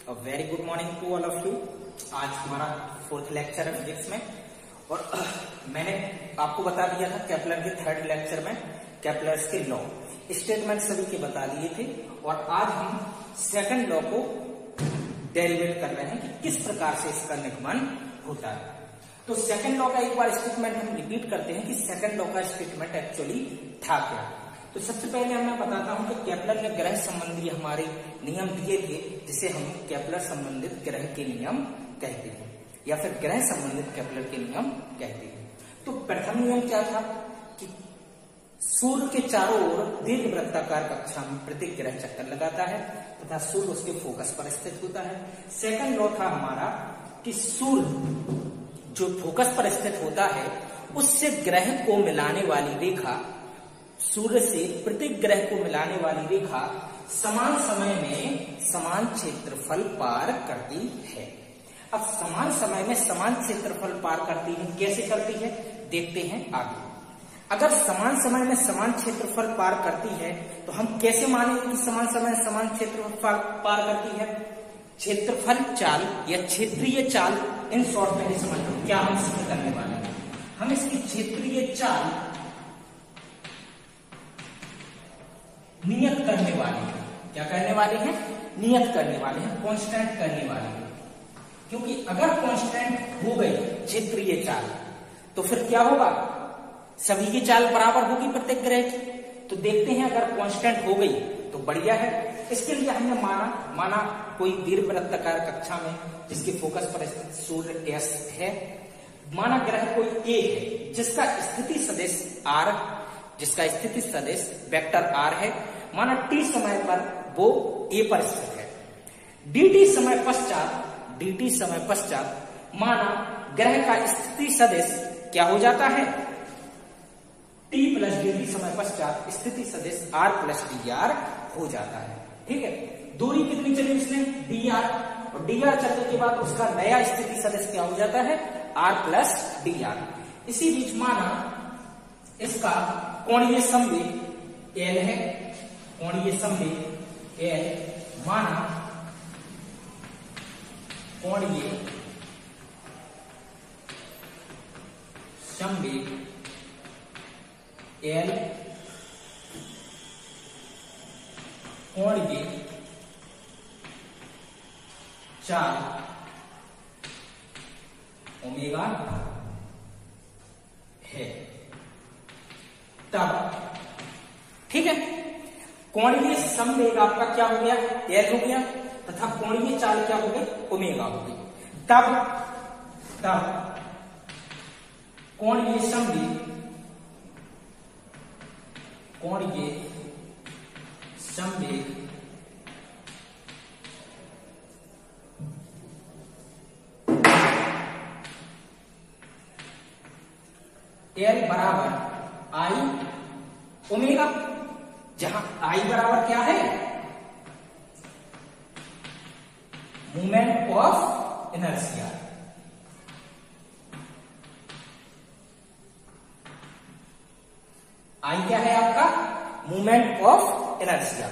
Very good morning to all of you. आज हमारा fourth lecture है फिजिक्स में और मैंने आपको बता दिया था केपलर के थर्ड लेक्चर में केपलर्स के लॉ स्टेटमेंट सभी के बता दिए थे और आज हम सेकंड लॉ को डेरिवेट कर रहे हैं कि किस प्रकार से इसका निगमन होता है। तो सेकंड लॉ का एक बार स्टेटमेंट हम रिपीट करते हैं कि सेकंड लॉ का स्टेटमेंट एक्चुअली था क्या। तो सबसे पहले मैं बताता हूं कि केपलर ने ग्रह संबंधी हमारे नियम दिए थे जिसे हम केपलर संबंधित ग्रह के नियम कहते हैं या फिर ग्रह संबंधित केपलर के नियम कहते हैं। तो प्रथम नियम क्या था कि सूर्य के चारों ओर दीर्घवृत्ताकार कक्षा में प्रत्येक ग्रह चक्कर लगाता है तथा सूर्य उसके फोकस पर स्थित होता है। सेकंड लॉ था हमारा कि सूर्य जो फोकस पर स्थित होता है उससे ग्रह को मिलाने वाली रेखा, सूर्य से प्रत्येक ग्रह को मिलाने वाली रेखा समान समय में समान क्षेत्रफल पार करती है। अब समान समय में समान क्षेत्रफल पार करती है, कैसे करती है देखते हैं आगे। अगर समान समय में समान क्षेत्रफल पार करती है तो हम कैसे मानेंगे कि समान समय में समान क्षेत्रफल पार करती है। क्षेत्रफल चाल या क्षेत्रीय चाल इन शॉर्ट में समझो क्या हम इसमें करने वाले हैं। हम इसकी क्षेत्रीय चाल नियत करने वाले हैं। क्या करने वाले हैं? नियत करने वाले हैं, कांस्टेंट करने वाले हैं। क्योंकि अगर कांस्टेंट हो गई क्षेत्रीय चाल तो फिर क्या होगा, सभी की चाल बराबर होगी प्रत्येक ग्रह की। तो देखते हैं अगर कांस्टेंट हो गई तो बढ़िया है। इसके लिए हमने माना कोई दीर्घवृत्ताकार कक्षा में जिसके फोकस पर स्थित सूर्य एस है, माना ग्रह कोई ए है जिसका स्थिति सदिश आर, जिसका स्थिति सदिश वेक्टर आर है, माना टी समय पर वो ए पर स्थित है। dt समय पश्चात माना ग्रह का स्थिति सदिश क्या हो जाता है, t प्लस dt समय पश्चात स्थिति सदिश r प्लस dr हो जाता है। ठीक है, दूरी कितनी चली इसने dr, और dr चलने के बाद उसका नया स्थिति सदिश क्या हो जाता है r प्लस dr। इसी बीच माना इसका कोणीय संवेग L है, कोणीय संवेग L, माना कोणीय संवेग L, कोणीय चाल ओमेगा है तब, ठीक है, कोणीय संवेग आपका क्या हो गया L हो गया तथा कोणीय चाल क्या हो गई ओमेगा हो गई। तब कोणीय संवेग L बराबर आई ओमेगा, जहां आई बराबर क्या है मोमेंट ऑफ इनर्शिया, आई क्या है आपका moment of inertia.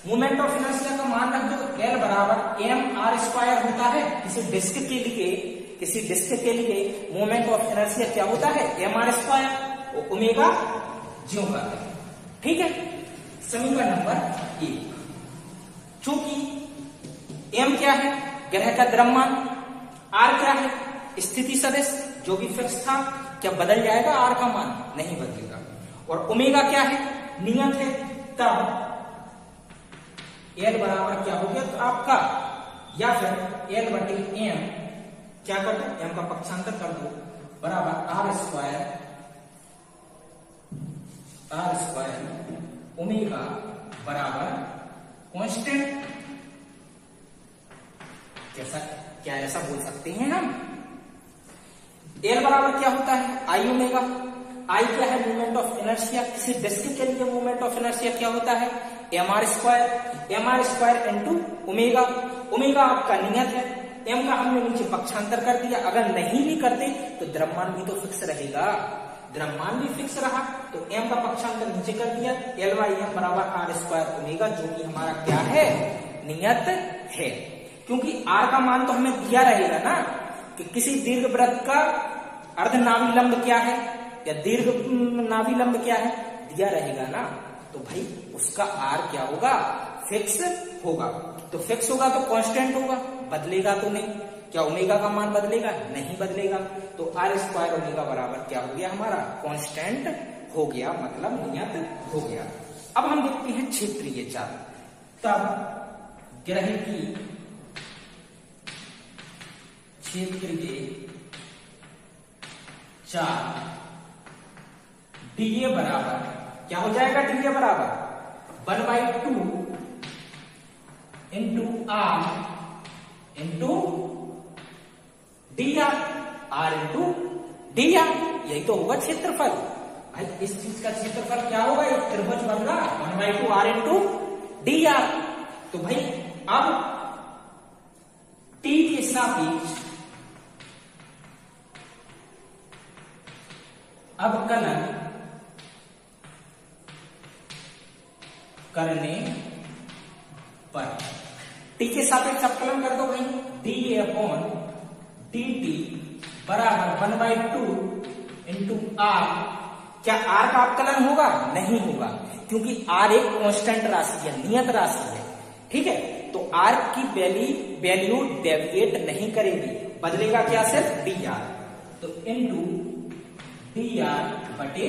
Moment of inertia का मान रख दो L बराबर mr² होता है। किसी डिस्क के लिए मोमेंट ऑफ इनर्शिया क्या होता है mr², ओमेगा ज्यों का है। ठीक है, समीकरण नंबर 1, चूंकि m क्या है ग्रह का द्रव्यमान, r क्या है स्थिति सदिश जो भी फिक्स था, क्या बदल जाएगा r का मान? नहीं बदलेगा। और ओमेगा क्या है नियत है, तब L बराबर क्या हो गया तो आपका, या फिर L बटे m क्या कर दो m का पक्षांतर कर दो बराबर r² ओमेगा बराबर कांस्टेंट। क्या ऐसा बोल सकते हैं हम। L बराबर क्या होता है आई ओमेगा, आई क्या है मोमेंट ऑफ इनर्शिया, किसी डिस्क के लिए मोमेंट ऑफ इनर्शिया क्या होता है mr² इंटू ओमेगा। ओमेगा आपका नियत है, m का हमने नीचे पक्षांतर कर दिया। अगर नहीं भी करते तो द्रव्यमान भी तो फिक्स रहेगा, द्रव्यमान भी फिक्स रहा तो m का पक्षांतर नीचे कर दिया, L/m बराबर r² ओमेगा, जो कि हमारा क्या है नियत है। क्योंकि आर का मान तो हमें दिया रहेगा ना कि किसी दीर्घ वृत्त का अर्धनाभिलंब क्या है या दीर्घ नाभिलंब क्या है, दिया रहेगा ना। तो भाई उसका आर क्या होगा, फिक्स होगा। तो फिक्स होगा तो कांस्टेंट होगा, बदलेगा तो नहीं। क्या ओमेगा का मान बदलेगा, नहीं बदलेगा। तो आर स्क्वायर ओमेगा बराबर क्या हो गया हमारा, कांस्टेंट हो गया, मतलब नियत हो गया। अब हम देखते हैं क्षेत्रीय चाल। तब ग्रह की क्षेत्रीय चाल डीए बराबर क्या हो जाएगा, डीए बराबर 1/2 into R into D R into D R, यही तो होगा क्षेत्रफल। भाई इस चीज का क्षेत्रफल क्या होगा, एक त्रिभुज बनना 1/2 आर इंटू डी आर। तो भाई अब टी के सापेक्ष अवकलन करने पर टी के सापेक्ष अवकलन कर दो भाई, D A upon D T बराबर 1/2 इंटू आर। क्या आर का अवकलन होगा, नहीं होगा, क्योंकि आर एक कांस्टेंट राशि है, नियत राशि है। ठीक है, तो आर की वैल्यू डेविएट नहीं करेगी, बदलेगा क्या, सिर्फ डी आर। तो इंटू डी आर बटे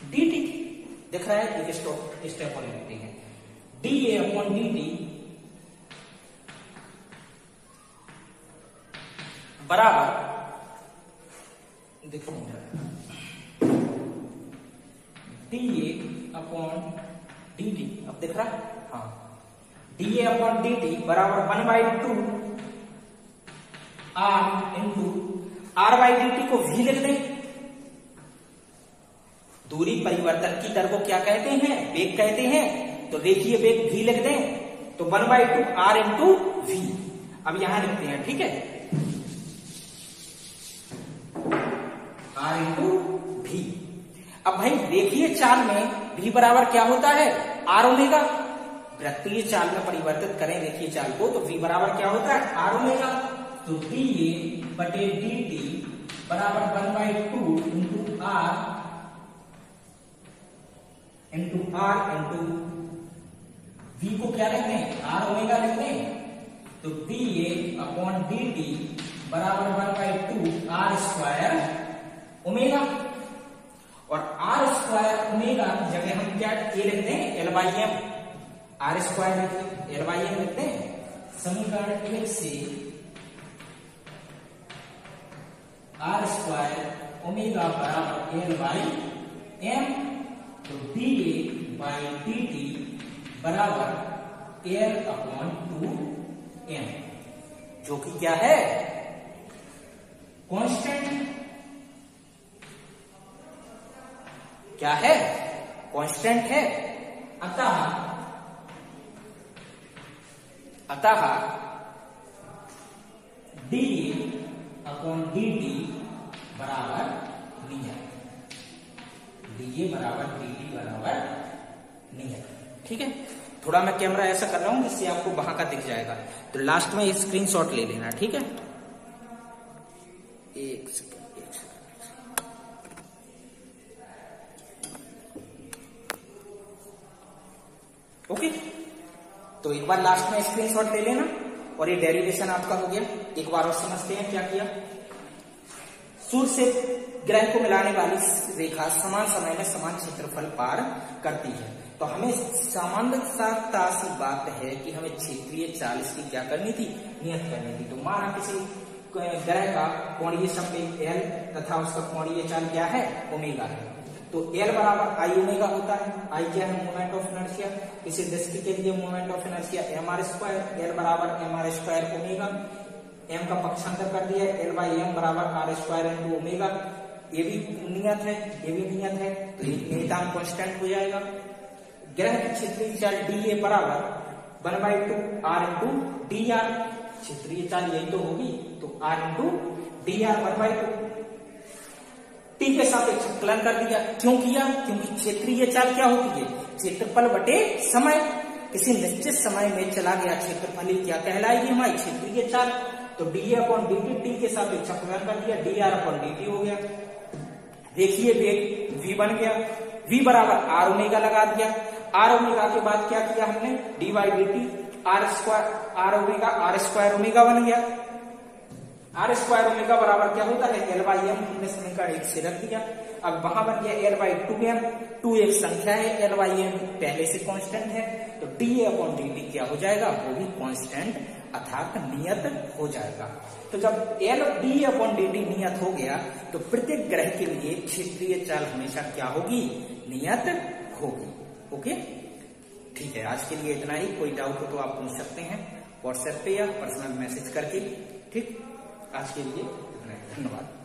डी टी, दिख रहा है, एक स्टेप और लिखते हैं, D A upon D T बराबर, देखो D A upon D T, अब दिख रहा है, हाँ, D A upon D T बराबर 1/2 R into R by D T को भी लिख दें। दूरी परिवर्तन की दर को क्या कहते हैं, वेग कहते हैं। तो देखिए वेग भी लिख दें, तो 1/2 आर इंटू वी। अब यहां लिखते हैं, ठीक है, आर इंटू भी। अब भाई देखिए चाल में भी बराबर क्या होता है, आर ओमेगा। वृत्तीय चाल में परिवर्तित करें देखिए चाल को, तो v बराबर क्या होता है, आर ओमेगा। तो डी ए बटे डी टी बराबर 1/2 इंटू आर इंटू v को क्या लिखते हैं, आर ओमेगा लिखते हैं। तो D A upon D T बराबर 1/2 आर स्क्वायर ओमेगा। और आर स्क्वायर ओमेगा की जगह हम क्या ए लिखते हैं, L by M. R square लिखते एल बाई एम लिखते हैं। समीकरण 1 से आर स्क्वायर ओमेगा बराबर एल बाई एम। तो D A by D T बराबर एल अपॉन 2m, जो कि क्या है, कांस्टेंट। क्या है, कांस्टेंट है। अतः डी अपॉन डी टी बराबर नियत, डी बराबर डी टी बराबर नियत। ठीक है, थोड़ा मैं कैमरा ऐसा कर रहा हूं जिससे आपको वहां का दिख जाएगा। तो लास्ट में स्क्रीनशॉट ले लेना, ठीक है। एक सेकंड। ओके, तो एक बार लास्ट में स्क्रीनशॉट ले लेना। और ये डेरिवेशन आपका हो गया। एक बार और समझते हैं क्या किया। सूर्य से ग्रह को मिलाने वाली रेखा समान समय में समान क्षेत्रफल पार करती है। तो हमें सामान्यता सी बात है कि हमें क्षेत्रीय चाल इसकी क्या करनी थी, नियत करनी थी। तो माना किसी ग्रह का कोणीय संवेग एल तथा उसका कोणीय चाल क्या है, ओमेगा है। तो एल बराबर आई ओमेगा होता है। आई क्या है, मोमेंट ऑफ इनर्शिया। किसी दृष्टि के लिए moment of inertia M R square. L बराबर M R square omega. M का पक्षांतर कर दिया, एल बाई एम बराबर आर स्क्वायर इंटू ओमेगा। ये भी नियत है, ये भी नियत है, तो ये नियतांक कांस्टेंट हो जाएगा। ग्रह की क्षेत्रीय चाल डी ए बराबर 1/2 आर इंटू डी आर। क्षेत्रीय चाल यही तो होगी, तो R into D R 1/2। T के सापेक्ष अवकलन कर दिया। क्यों किया, क्योंकि क्षेत्रीय चाल क्या होती है, क्षेत्रफल बटे समय। किसी निश्चित समय में चला गया क्षेत्रफल ही क्या कहलाएगी हमारी क्षेत्रीय चाल। तो dA अपॉन dt टी के सापेक्ष अपसरण कर दिया, dr अपॉन dt हो गया। देखिए वेग v बन गया, v बराबर r ओमेगा लगा दिया, r ओमेगा के बाद क्या किया हमने dy dt r square omega बन गया। r स्क्वायर ओमेगा बराबर क्या होता है l बाई एम, हमने समीकरण 1 से रख दिया। अब वहां बन गया l बाई 2m, 2 एक संख्या है, l बाई एम पहले से कांस्टेंट है, तो dA अपॉन dt क्या हो जाएगा वो भी कांस्टेंट अर्थात नियत हो जाएगा। तो जब l dA अपॉन dt नियत हो गया तो प्रत्येक ग्रह के लिए क्षेत्रीय चाल हमेशा क्या होगी नियत होगी। ओके ठीक है, आज के लिए इतना ही। कोई डाउट हो तो आप पूछ सकते हैं व्हाट्सएप पे या पर्सनल मैसेज करके। ठीक, आज के लिए इतना ही, धन्यवाद।